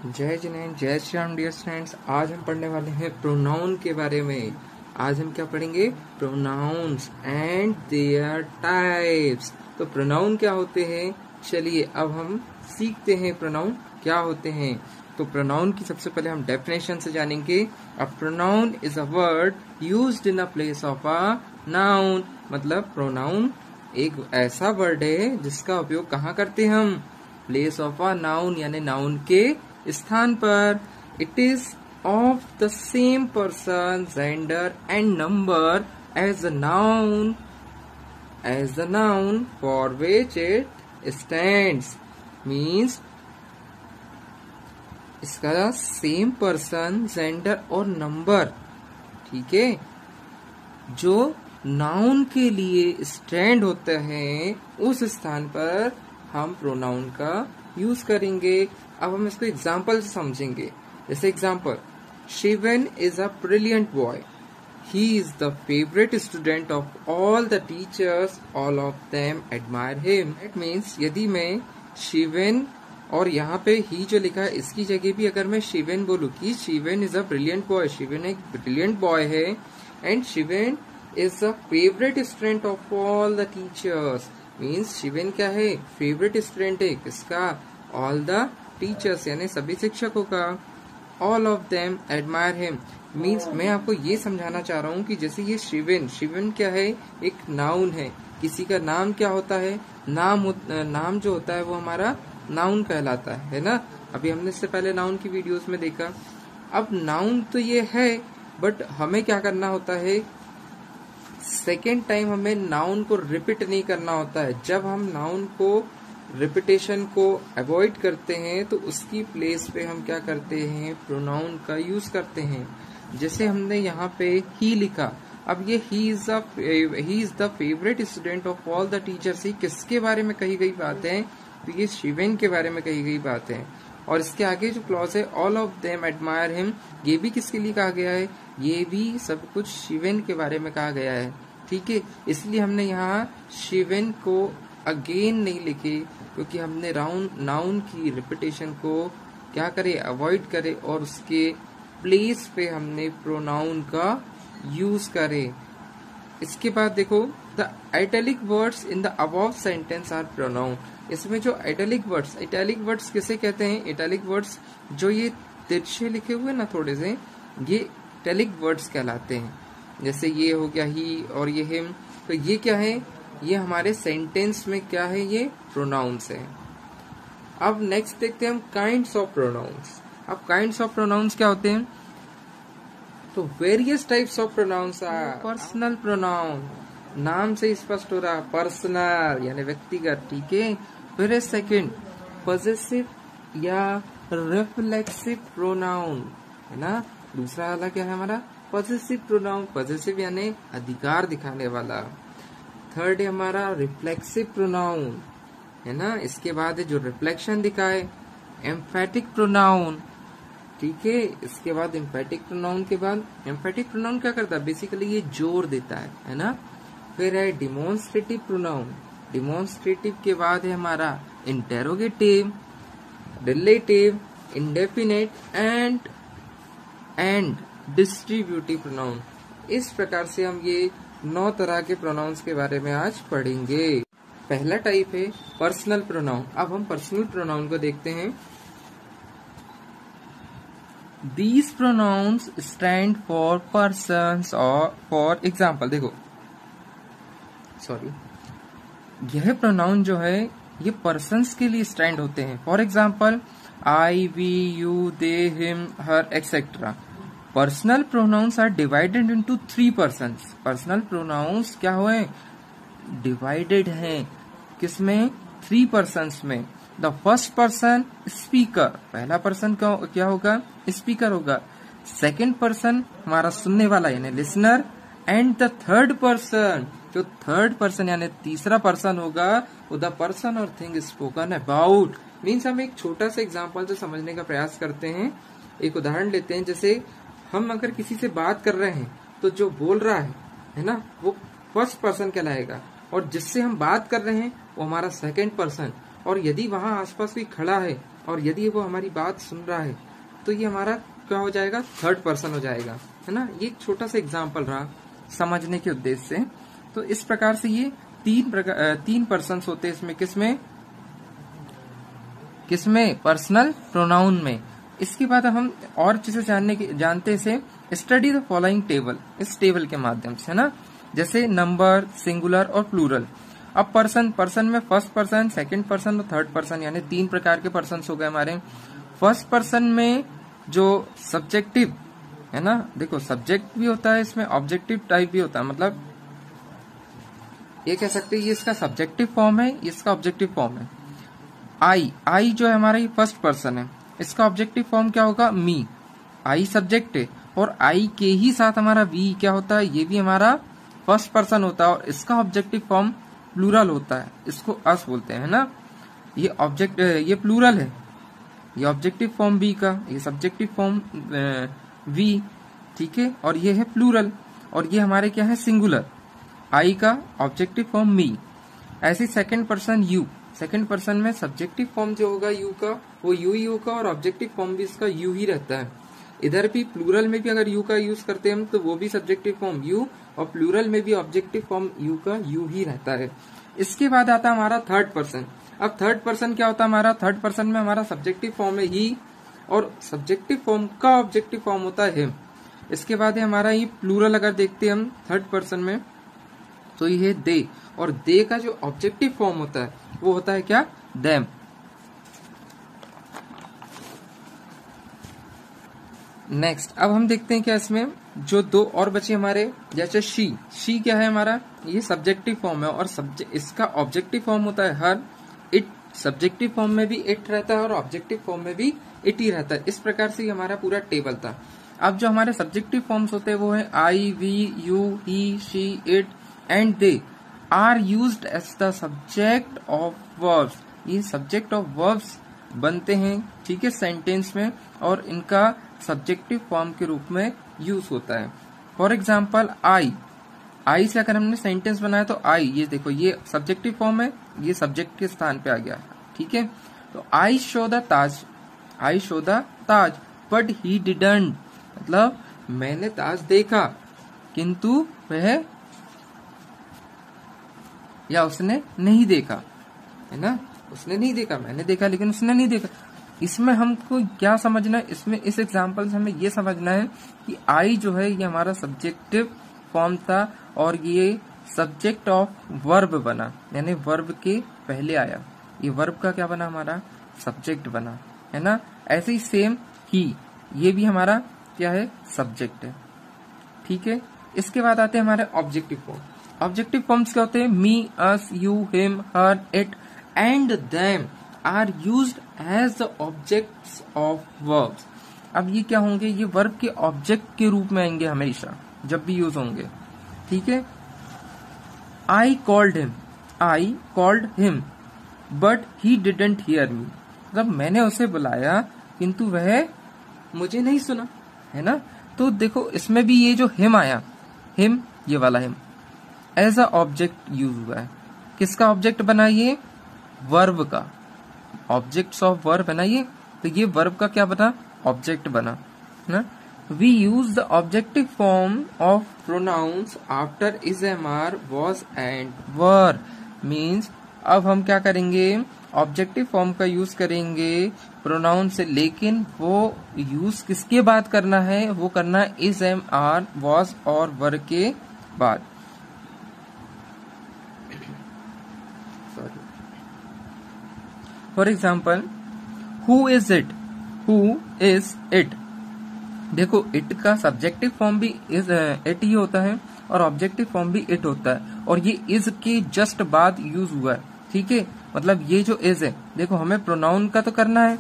जय जिनेंद्र, जय Shri Ram dear students. आज हम पढ़ने वाले हैं प्रोनाउन के बारे में। आज हम क्या पढ़ेंगे? Pronouns and there types. तो प्रोनाउन क्या होते हैं, चलिए अब हम सीखते हैं प्रोनाउन क्या होते हैं। तो प्रोनाउन की सबसे पहले हम डेफिनेशन से जानेंगे। A pronoun is a word used in a place of a noun. मतलब प्रोनाउन एक ऐसा वर्ड है जिसका उपयोग कहाँ करते हैं हम? प्लेस ऑफ अ नाउन, यानी नाउन के स्थान पर। It is of the same person, gender and number as the noun for which it stands. Means इसका सेम पर्सन, जेंडर और नंबर, ठीक है, जो नाउन के लिए स्टैंड होता है उस स्थान पर हम प्रोनाउन का यूज करेंगे। अब हम इसको एग्जाम्पल से समझेंगे। जैसे example, Shivan is a brilliant boy, he is the favourite student of all the teachers, all of them admire him. It means यदि मैं शिवन और यहाँ पे ही जो लिखा है इसकी जगह भी अगर मैं शिवन बोलूँ कि Shivan is a brilliant boy, Shivan एक ब्रिलियंट बॉय है, and Shivan is a favourite student of all the teachers. Means Shivan क्या है? फेवरेट स्टूडेंट है किसका? ऑल द टीचर्स, यानी सभी शिक्षकों का। All of them admire him. Means मैं आपको ये समझाना चाह रहा हूँ कि जैसे ये शिवन, शिवन क्या है? एक नाउन है। किसी का नाम क्या होता है? नाम जो होता है वो हमारा नाउन कहलाता है ना। अभी हमने इससे पहले नाउन की वीडियोस में देखा। अब नाउन तो ये है, बट हमें क्या करना होता है? सेकेंड टाइम हमें नाउन को रिपीट नहीं करना होता है। जब हम नाउन को रिपीटेशन को अवॉइड करते हैं तो उसकी प्लेस पे हम क्या करते हैं? प्रोनाउन का यूज करते हैं। जैसे हमने यहाँ पे ही लिखा, अब ये he is the favourite student of all the teachers, he किसके बारे में कही गई बात है? तो ये शिवन के बारे में कही गई बात है। और इसके आगे जो क्लॉज है, all of them admire him, ये भी किसके लिए कहा गया है? ये भी सब कुछ शिवन के बारे में कहा गया है, ठीक है। इसलिए हमने यहाँ शिवन को अगेन नहीं लिखे, क्योंकि हमने नाउन की रिपीटेशन को क्या करे? अवॉइड करे, और उसके प्लेस पे हमने प्रोनाउन का यूज करे। इसके बाद देखो, the italic words in the above sentence are pronoun. इसमें जो आइटैलिक वर्ड्स किसे कहते हैं? इटैलिक वर्ड्स जो ये तिरछे लिखे हुए ना थोड़े से, ये इटैलिक वर्ड्स कहलाते हैं। जैसे ये हो गया ही और ये हिम, तो ये क्या है? ये हमारे सेंटेंस में क्या है? ये प्रोनाउंस है। अब नेक्स्ट देखते हैं हम काइंड्स ऑफ प्रोनाउंस। अब काइंड्स ऑफ प्रोनाउंस क्या होते हैं? तो various types of pronouns are personal pronoun, नाम से स्पष्ट हो रहा, पर्सनल यानी व्यक्तिगत, ठीक है। फिर सेकंड, पॉजेसिव या रिफ्लेक्सिव प्रोनाउन, है ना। दूसरा वाला क्या है हमारा? पॉजेसिव प्रोनाउन, पॉजेसिव यानी अधिकार दिखाने वाला। थर्ड है हमारा रिफ्लेक्सिव प्रोनाउन, है ना। इसके बाद है जो रिफ्लेक्शन दिखाए, एम्फेटिक प्रोनाउन, ठीक है। इसके बाद एम्फेटिक प्रोनाउन के बाद, एम्फेटिक प्रोनाउन क्या करता है? बेसिकली ये जोर देता है ना। फिर है डिमोन्स्ट्रेटिव प्रोनाउन, डिमोन्स्ट्रेटिव के बाद है हमारा interrogative, relative, indefinite and distributive pronoun. इस प्रकार से हम ये 9 तरह के प्रोनाउंस के बारे में आज पढ़ेंगे। पहला टाइप है पर्सनल प्रोनाउन। अब हम पर्सनल प्रोनाउन को देखते हैं। These pronouns stand for persons or for example, देखो यह प्रोनाउन जो है ये पर्सन्स के लिए स्टैंड होते हैं। For example, I, we, you, they, him, her, etcetera. Personal pronouns are divided into 3 persons. Personal pronouns क्या हुए? डिवाइडेड हैं किसमें? 3 पर्सन्स में। द फर्स्ट पर्सन स्पीकर, पहला पर्सन क्या होगा? स्पीकर होगा। सेकंड पर्सन हमारा सुनने वाला यानी listener, and the third person, जो थर्ड पर्सन यानी तीसरा पर्सन होगा, वो द पर्सन और थिंग स्पोकन अबाउट। मीन्स हम एक छोटा सा एग्जाम्पल से समझने का प्रयास करते हैं। एक उदाहरण लेते हैं। जैसे हम अगर किसी से बात कर रहे हैं तो जो बोल रहा है ना, वो फर्स्ट पर्सन कहलाएगा, और जिससे हम बात कर रहे हैं वो हमारा सेकंड पर्सन। और यदि वहां आसपास कोई खड़ा है और यदि वो हमारी बात सुन रहा है तो ये हमारा क्या हो जाएगा, थर्ड पर्सन हो जाएगा, है ना। ये एक छोटा सा एग्जाम्पल रहा समझने के उद्देश्य से। तो इस प्रकार से ये तीन पर्सन्स होते हैं इसमें, किसमें पर्सनल प्रोनाउन में। इसके बाद हम और चीजें जानते से स्टडी द फॉलोइंग टेबल, इस टेबल के माध्यम से, है ना। जैसे नंबर, सिंगुलर और प्लूरल। अब पर्सन में फर्स्ट पर्सन, सेकंड पर्सन और थर्ड पर्सन, यानी 3 प्रकार के पर्सन हो गए हमारे। फर्स्ट पर्सन में जो सब्जेक्टिव है ना, देखो सब्जेक्ट भी होता है इसमें, ऑब्जेक्टिव टाइप भी होता है, मतलब ये कह सकते हैं ये इसका सब्जेक्टिव फॉर्म है, ये इसका ऑब्जेक्टिव फॉर्म है। आई जो है हमारा ये फर्स्ट पर्सन है, इसका ऑब्जेक्टिव फॉर्म क्या होगा, मी। आई सब्जेक्ट है और आई के ही साथ हमारा वी क्या होता है, ये भी हमारा फर्स्ट पर्सन होता है और इसका ऑब्जेक्टिव फॉर्म प्लूरल होता है, इसको अस बोलते हैं ना। ये प्लूरल है, ये ऑब्जेक्टिव फॉर्म बी का, ये सब्जेक्टिव फॉर्म वी, ठीक है। और ये है प्लूरल और ये हमारे क्या है, सिंगुलर। आई का ऑब्जेक्टिव फॉर्म मी। ऐसे second person you, second person में सब्जेक्टिव फॉर्म जो होगा यू का वो यू ही होगा और ऑब्जेक्टिव फॉर्म भी इसका यू ही रहता है। इधर भी प्लूरल में भी अगर यू का यूज करते हैं हम तो वो भी सब्जेक्टिव फॉर्म यू और प्लूरल में भी ऑब्जेक्टिव फॉर्म यू का यू ही रहता है। इसके बाद आता है हमारा थर्ड पर्सन। अब थर्ड पर्सन क्या होता है हमारा, थर्ड पर्सन में हमारा सब्जेक्टिव फॉर्म है ही और सब्जेक्टिव फॉर्म का ऑब्जेक्टिव फॉर्म होता है हिम। इसके बाद है हमारा ये प्लूरल, अगर देखते हैं हम थर्ड पर्सन में तो ये है दे, और दे का जो ऑब्जेक्टिव फॉर्म होता है वो होता है क्या, देम। नेक्स्ट अब हम देखते हैं क्या इसमें जो 2 और बचे हमारे, जैसे शी क्या है हमारा, ये सब्जेक्टिव फॉर्म है और इसका ऑब्जेक्टिव फॉर्म होता है हर। इट सब्जेक्टिव फॉर्म में भी इट रहता है और ऑब्जेक्टिव फॉर्म में भी इट ही रहता है। इस प्रकार से हमारा पूरा टेबल था। अब जो हमारे सब्जेक्टिव फॉर्म्स होते हैं वो है I, we, you, he, she, it and they are used as the subject of verbs. ये सब्जेक्ट ऑफ वर्ब्स बनते हैं, ठीक है, सेंटेंस में, और इनका सब्जेक्टिव फॉर्म के रूप में यूज होता है। फॉर एग्जाम्पल आई से अगर हमने सेंटेंस बनाया तो आई, ये देखो ये सब्जेक्टिव फॉर्म है, ये सब्जेक्ट के स्थान पे आ गया, ठीक है। तो I show the Taj but he didn't, मतलब मैंने ताज देखा किंतु वह या उसने नहीं देखा, है ना। उसने नहीं देखा, मैंने देखा लेकिन उसने नहीं देखा। इसमें हमको क्या समझना है, इसमें इस एग्जाम्पल से हमें ये समझना है कि आई जो है ये हमारा सब्जेक्टिव फॉर्म था और ये सब्जेक्ट ऑफ वर्ब बना, यानी वर्ब के पहले आया। ये वर्ब का क्या बना, हमारा सब्जेक्ट बना, है ना। ऐसे ही सेम ही ये भी हमारा क्या है, सब्जेक्ट है, ठीक है। इसके बाद आते हैं हमारे ऑब्जेक्टिव फॉर्म। ऑब्जेक्टिव फॉर्म्स क्या होते हैं, me, us, you, him, her, it and them are used as the objects of verbs. अब ये क्या होंगे, ये वर्ब के ऑब्जेक्ट के रूप में आएंगे हमेशा जब भी यूज होंगे, ठीक है। I called him but he didn't hear me, मतलब मैंने उसे बुलाया किंतु वह मुझे नहीं सुना, है ना। तो देखो इसमें भी ये जो हिम आया, हिम ये वाला him as a object use हुआ है। किसका ऑब्जेक्ट बना, ये वर्ब का, ऑब्जेक्ट्स ऑफ वर्ब है ना ये, तो ये वर्ब का क्या बना, ऑब्जेक्ट बना ना। We use the objective form of pronouns after is, am, are, was and were. Means अब हम क्या करेंगे, ऑब्जेक्टिव फॉर्म का यूज करेंगे प्रोनाउन से, लेकिन वो यूज किसके बाद करना है, वो करना है इज, एम, आर, वॉज और वर के बाद। For example who is it, देखो इट का सब्जेक्टिव फॉर्म भी इज इट ही होता है और ऑब्जेक्टिव फॉर्म भी इट होता है, और ये इज के जस्ट बाद यूज हुआ है, ठीक है। मतलब ये जो इज है, देखो हमें प्रोनाउन का तो करना है,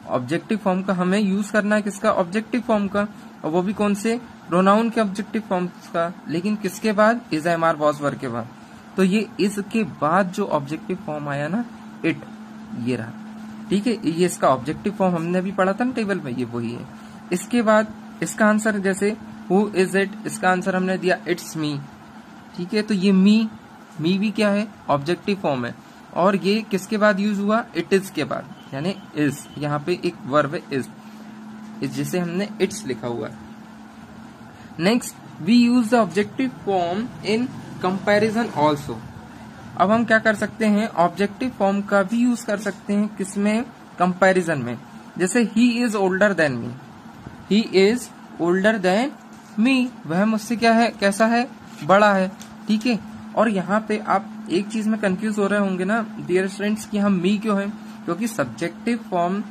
ऑब्जेक्टिव फॉर्म का हमें यूज करना है, किसका, ऑब्जेक्टिव फॉर्म का, और वो भी कौन से, प्रोनाउन के ऑब्जेक्टिव फॉर्म का, लेकिन किसके बाद, इज, एम, आर, वॉज, वर के बाद। तो ये इज के बाद जो ऑब्जेक्टिव फॉर्म आया ना, इट, ये रहा, ठीक है। ये इसका ऑब्जेक्टिव फॉर्म हमने भी पढ़ा था ना टेबल में, ये वही है। इसके बाद इसका आंसर जैसे हु इज इट, इसका आंसर हमने दिया इट्स मी, ठीक है। तो ये मी भी क्या है, ऑब्जेक्टिव फॉर्म है, और ये किसके बाद यूज हुआ, इट इज के बाद। यानी इज, यहाँ पे एक वर्ब है इज, जिसे हमने इट्स लिखा हुआ है। Next we use the objective form in comparison also. अब हम क्या कर सकते हैं, ऑब्जेक्टिव फॉर्म का भी यूज कर सकते हैं किसमें, कंपैरिजन में। जैसे he is older than me, he is older than me, वह मुझसे क्या है, कैसा है, बड़ा है, ठीक है। और यहाँ पे आप एक चीज में कंफ्यूज हो रहे होंगे ना डियर स्टूडेंट्स कि हम मी क्यों है, क्योंकि सब्जेक्टिव फॉर्म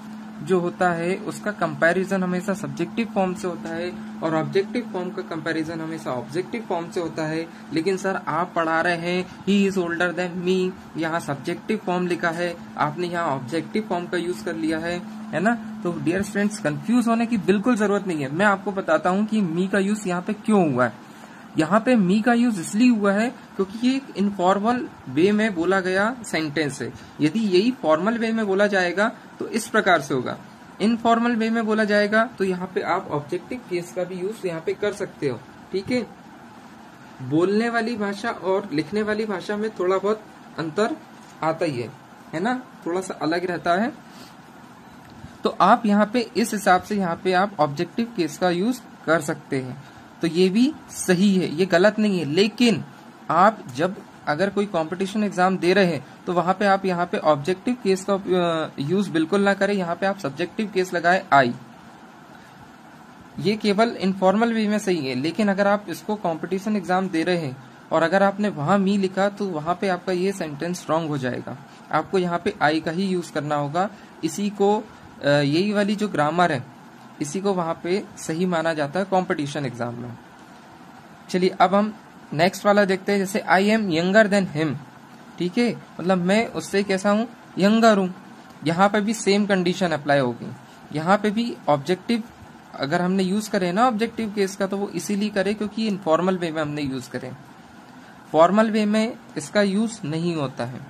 जो होता है उसका कंपैरिजन हमेशा सब्जेक्टिव फॉर्म से होता है और ऑब्जेक्टिव फॉर्म का कंपैरिजन हमेशा ऑब्जेक्टिव फॉर्म से होता है। लेकिन सर आप पढ़ा रहे हैं ही इज ओल्डर देन मी, यहाँ सब्जेक्टिव फॉर्म लिखा है, आपने यहाँ ऑब्जेक्टिव फॉर्म का यूज कर लिया है ना। तो डियर स्टूडेंट्स कंफ्यूज होने की बिल्कुल जरूरत नहीं है। मैं आपको बताता हूँ कि मी का यूज यहाँ पे क्यों हुआ है। यहाँ पे मी का यूज इसलिए हुआ है क्योंकि ये एक इनफॉर्मल वे में बोला गया सेंटेंस है। यदि यही फॉर्मल वे में बोला जाएगा तो इस प्रकार से होगा, इनफॉर्मल वे में बोला जाएगा तो यहाँ पे आप ऑब्जेक्टिव केस का भी यूज यहाँ पे कर सकते हो, ठीक है। बोलने वाली भाषा और लिखने वाली भाषा में थोड़ा बहुत अंतर आता ही है ना, थोड़ा सा अलग रहता है। तो आप यहाँ पे इस हिसाब से यहाँ पे आप ऑब्जेक्टिव केस का यूज कर सकते हैं, तो ये भी सही है, ये गलत नहीं है। लेकिन आप जब अगर कोई कंपटीशन एग्जाम दे रहे हैं तो वहां पे आप यहाँ पे ऑब्जेक्टिव केस का यूज बिल्कुल ना करें, यहाँ पे आप सब्जेक्टिव केस लगाए आई। ये केवल इनफॉर्मल वे में सही है, लेकिन अगर आप इसको कंपटीशन एग्जाम दे रहे हैं और अगर आपने वहां मी लिखा तो वहां पे आपका ये सेंटेंस रॉन्ग हो जाएगा। आपको यहाँ पे आई का ही यूज करना होगा। इसी को यही वाली जो ग्रामर है इसी को वहां पे सही माना जाता है कंपटीशन एग्जाम में। चलिए अब हम नेक्स्ट वाला देखते हैं। जैसे I am younger than him, ठीक है, मतलब मैं उससे कैसा हूं, यंगर हूं। यहाँ पे भी सेम कंडीशन अप्लाई होगी। यहाँ पे भी ऑब्जेक्टिव अगर हमने यूज करे ना ऑब्जेक्टिव केस का तो वो इसीलिए करे क्योंकि इनफॉर्मल वे में हमने यूज करें, फॉर्मल वे में इसका यूज नहीं होता है।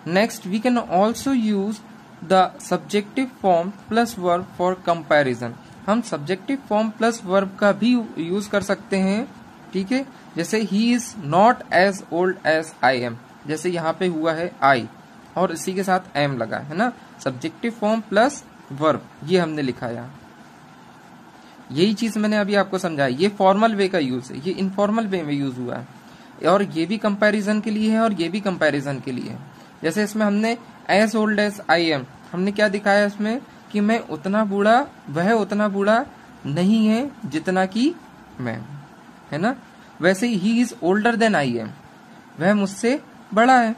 Next we can also use the subjective form plus verb for comparison. हम सब्जेक्टिव फॉर्म प्लस वर्ब का भी यूज कर सकते हैं, ठीक है। जैसे he is not as old as I am, जैसे यहाँ पे हुआ है आई और इसी के साथ एम लगा है ना, सब्जेक्टिव फॉर्म प्लस वर्ब ये हमने लिखा यहाँ। यही चीज मैंने अभी आपको समझाया, ये फॉर्मल वे का यूज है, ये इनफॉर्मल वे में यूज हुआ है और ये भी कंपैरिजन के लिए है और ये भी कंपैरिजन के लिए है। जैसे इसमें हमने as old as I am, हमने क्या दिखाया इसमें कि मैं उतना बूढ़ा, वह उतना बूढ़ा नहीं है जितना कि मैं, है ना। वैसे he is older than I am, वह मुझसे बड़ा है।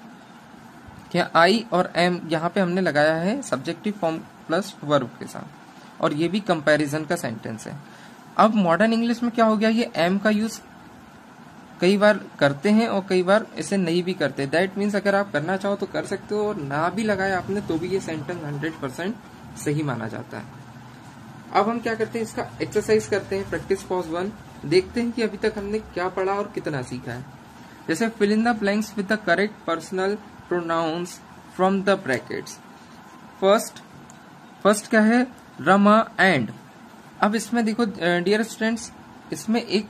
क्या आई और एम यहाँ पे हमने लगाया है सब्जेक्टिव फॉर्म प्लस वर्ब के साथ और ये भी कंपैरिजन का सेंटेंस है। अब मॉडर्न इंग्लिश में क्या हो गया, ये एम का यूज कई बार करते हैं और कई बार इसे नहीं भी करते। दैट मीन्स अगर आप करना चाहो तो कर सकते हो और ना भी लगाया आपने तो भी ये सेंटेंस 100% सही माना जाता है। अब हम क्या करते हैं, इसका एक्सरसाइज करते हैं, प्रैक्टिस पॉज 1। देखते हैं कि अभी तक हमने क्या पढ़ा और कितना सीखा है। जैसे fill in the blanks with the correct personal pronouns from the brackets. First क्या है, रमा एंड। अब इसमें देखो डियर स्टूडेंट्स, इसमें एक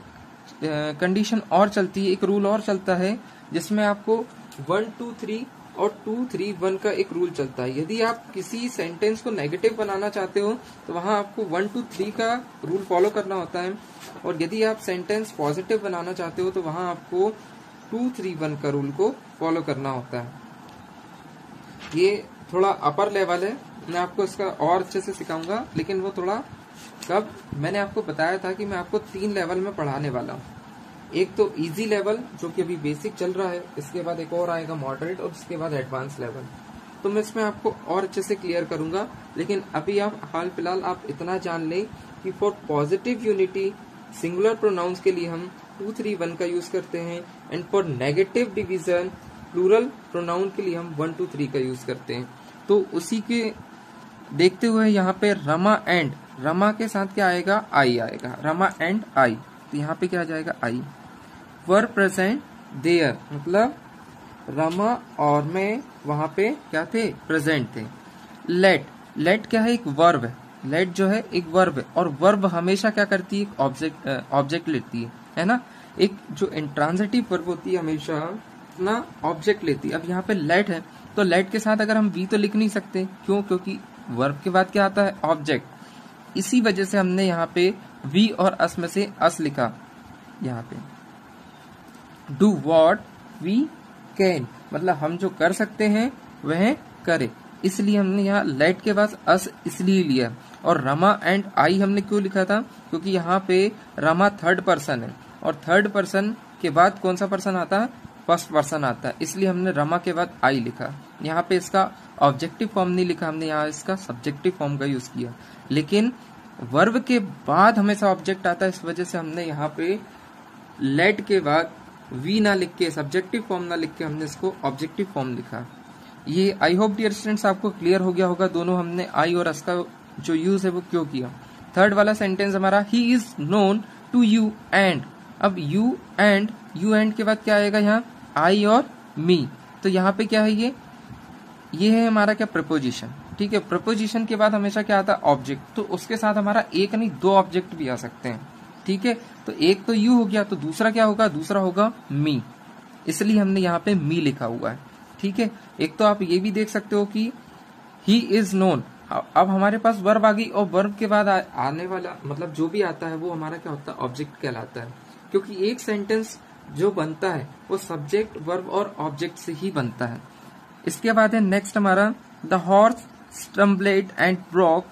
कंडीशन और चलती है, एक रूल और चलता है जिसमें आपको 1 2 3 और 2 3 1 का एक रूल चलता है। यदि आप किसी सेंटेंस को नेगेटिव बनाना चाहते हो तो वहां आपको 1 2 3 का रूल फॉलो करना होता है और यदि आप सेंटेंस पॉजिटिव बनाना चाहते हो तो वहां आपको 2 3 1 का रूल को फॉलो करना होता है। ये थोड़ा अपर लेवल है, मैं आपको इसका और अच्छे से सिखाऊंगा, लेकिन वो थोड़ा कब, मैंने आपको बताया था कि मैं आपको 3 लेवल में पढ़ाने वाला हूँ। एक तो इजी लेवल जो कि अभी बेसिक चल रहा है, इसके बाद एक और आएगा मॉडरेट और उसके बाद एडवांस लेवल। तो मैं इसमें आपको और अच्छे से क्लियर करूंगा, लेकिन अभी आप हाल फिलहाल आप इतना जान लें कि for positive unity singular pronouns के लिए हम 2 3 1 का यूज करते हैं and for negative division plural pronoun के लिए हम 1 2 3 का यूज करते हैं। तो उसी के देखते हुए यहाँ पे रमा एंड, रमा के साथ क्या आएगा, आई आएगा, रमा एंड आई, तो यहाँ पे क्या आ जाएगा, आई। वर प्रेजेंट देयर, मतलब रमा और मैं वहां पे क्या थे, प्रेजेंट थे। लेट क्या है, एक वर्ब है, लेट जो है एक वर्ब है और वर्ब हमेशा क्या करती है, ऑब्जेक्ट लेती है ना। एक जो इंट्रांजिटिव वर्ब होती है हमेशा अपना ऑब्जेक्ट लेती है। अब यहाँ पे लेट है तो लेट के साथ अगर हम वी तो लिख नहीं सकते, क्यों? क्योंकि वर्ब के बाद क्या आता है? ऑब्जेक्ट। इसी वजह से हमने यहाँ पे वी और अस में से अस लिखा। यहाँ पे डू वॉट वी कैन, मतलब हम जो कर सकते हैं वह करे, इसलिए हमने यहाँ लेट के बाद अस इसलिए लिया। और रमा एंड आई हमने क्यों लिखा था? क्योंकि यहाँ पे रमा थर्ड पर्सन है और थर्ड पर्सन के बाद कौन सा पर्सन आता है? फर्स्ट पर्सन आता है, इसलिए हमने रमा के बाद आई लिखा। यहाँ पे इसका ऑब्जेक्टिव फॉर्म नहीं लिखा, हमने यहाँ इसका सब्जेक्टिव फॉर्म का यूज किया। लेकिन वर्ब के बाद हमेशा ऑब्जेक्ट आता है, इस वजह से हमने यहाँ पे लेट के बाद वी ना लिख के, सब्जेक्टिव फॉर्म ना लिख के, हमने इसको ऑब्जेक्टिव फॉर्म लिखा। ये आई होप डियर स्टूडेंट्स आपको क्लियर हो गया होगा, दोनों हमने आई और अस का जो यूज है वो क्यों किया। थर्ड वाला सेंटेंस हमारा he is known to you and. अब यू एंड के बाद क्या आएगा? यहाँ आई और मी। तो यहाँ पे क्या है? ये है हमारा क्या? प्रपोजिशन। ठीक है, प्रपोजिशन के बाद हमेशा क्या आता है? ऑब्जेक्ट। तो उसके साथ हमारा एक नहीं दो ऑब्जेक्ट भी आ सकते हैं। ठीक है, तो एक तो यू हो गया, तो दूसरा क्या होगा? दूसरा होगा मी, इसलिए हमने यहाँ पे मी लिखा हुआ है। ठीक है, एक तो आप ये भी देख सकते हो कि ही इज नोन। अब हमारे पास वर्ब आ गई और वर्ब के बाद आने वाला मतलब जो भी आता है वो हमारा क्या होता है? ऑब्जेक्ट कहलाता है, क्योंकि एक सेंटेंस जो बनता है वो सब्जेक्ट, वर्ब और ऑब्जेक्ट से ही बनता है। इसके बाद है नेक्स्ट हमारा the horse stumbled and broke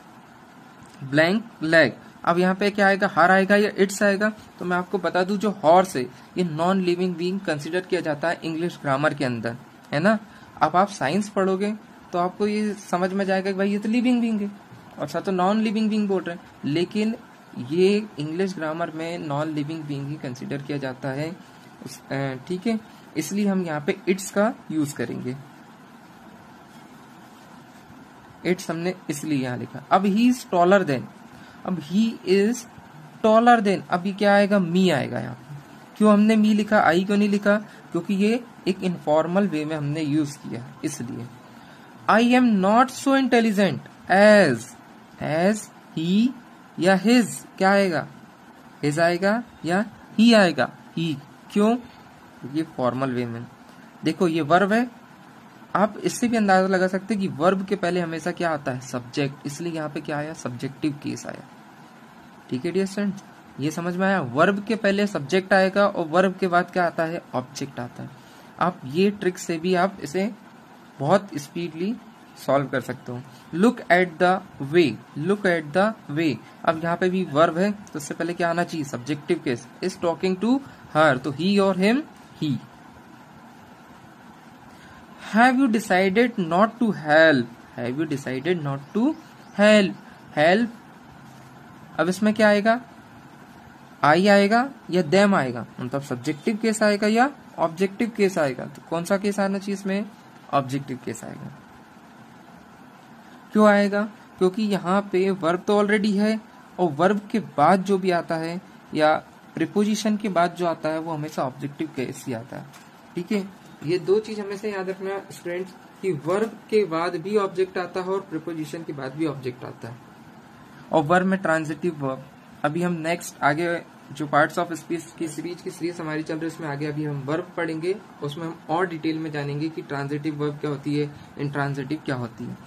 blank leg. अब यहाँ पे क्या आएगा? हर आएगा या इट्स आएगा? तो मैं आपको बता दूं, जो हॉर्स है ये नॉन लिविंग बीइंग कंसिडर किया जाता है इंग्लिश ग्रामर के अंदर, है ना। अब आप साइंस पढ़ोगे तो आपको ये समझ में जाएगा कि भाई ये तो लिविंग बीइंग है और साथ तो नॉन लिविंग बीइंग बोल रहे हैं, लेकिन ये इंग्लिश ग्रामर में नॉन लिविंग बीइंग ही कंसिडर किया जाता है। ठीक है, इसलिए हम यहाँ पे इट्स का यूज करेंगे। इट्स हमने इसलिए यहाँ लिखा। अब ही इज टॉलर देन, अब ही इज टॉलर देन, अभी क्या आएगा? मी आएगा यहाँ पे। क्यों हमने मी लिखा, आई क्यों नहीं लिखा? क्योंकि ये एक इनफॉर्मल वे में हमने यूज किया, इसलिए। I am not so intelligent as he या हिज, क्या आएगा? हिज आएगा या ही आएगा? ही। क्यों? ये फॉर्मल वे में। देखो ये वर्ब है, आप इससे भी अंदाजा लगा सकते हैं कि वर्ब के पहले हमेशा क्या आता है? सब्जेक्ट, इसलिए यहाँ पे क्या आया? सब्जेक्टिव केस आया। ठीक है डियर स्टूडेंट्स, ये समझ में आया? वर्ब के पहले सब्जेक्ट आएगा और वर्ब के बाद क्या आता है? ऑब्जेक्ट आता है। आप ये ट्रिक से भी आप इसे बहुत स्पीडली सॉल्व कर सकते हो। लुक एट द वे, अब यहाँ पे भी वर्ब है तो इससे पहले क्या आना चाहिए? Subjective case. Is talking to her, तो ही और him, he. Have you decided not to help? अब इसमें क्या आएगा? आई आएगा या देम आएगा? मतलब सब्जेक्टिव केस आएगा या ऑब्जेक्टिव केस आएगा? तो कौन सा केस आना चाहिए इसमें? ऑब्जेक्टिव केस आएगा। क्यों आएगा? क्योंकि यहाँ पे वर्ब तो ऑलरेडी है और वर्ब के बाद जो भी आता है या प्रीपोजिशन के बाद जो आता है वो हमेशा ऑब्जेक्टिव केस ही आता है। ठीक है, ये दो चीज हमेशा याद रखना स्टूडेंट्स कि वर्ब के बाद भी ऑब्जेक्ट आता है और प्रीपोजिशन के बाद भी ऑब्जेक्ट आता है। और वर्ब में ट्रांजिटिव वर्ब। अभी हम नेक्स्ट आगे जो पार्ट्स ऑफ स्पीच की सीरीज हमारी चल रही है उसमें आगे अभी हम वर्ब पढ़ेंगे, उसमें हम और डिटेल में जानेंगे कि ट्रांजिटिव वर्ब क्या होती है, इंट्रांजिटिव क्या होती है।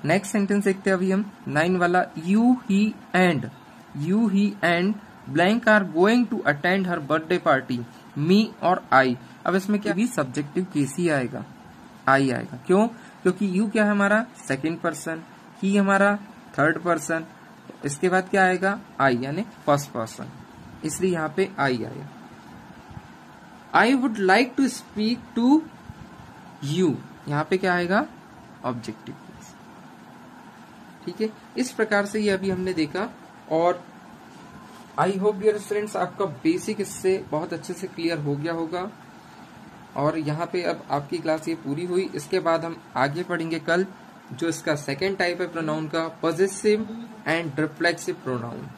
नेक्स्ट सेंटेंस देखते हैं अभी हम 9 वाला। You he and blank are going to attend her birthday party, me और आई। अब इसमें क्या भी सब्जेक्टिव केस ही आएगा, आई आएगा। क्यों? क्योंकि यू क्या है हमारा? सेकंड पर्सन, ही हमारा थर्ड पर्सन, इसके बाद क्या आएगा? आई यानी फर्स्ट पर्सन, इसलिए यहाँ पे आई आया। I would like to speak to you, यहाँ पे क्या आएगा? Objective case. ठीक है, इस प्रकार से ये अभी हमने देखा और आई होप डियर स्टूडेंट्स आपका बेसिक इससे बहुत अच्छे से क्लियर हो गया होगा। और यहाँ पे अब आपकी क्लास ये पूरी हुई। इसके बाद हम आगे पढ़ेंगे कल जो इसका सेकेंड टाइप है प्रोनाउन का, पॉजेसिव एंड रिफ्लेक्सिव प्रोनाउन।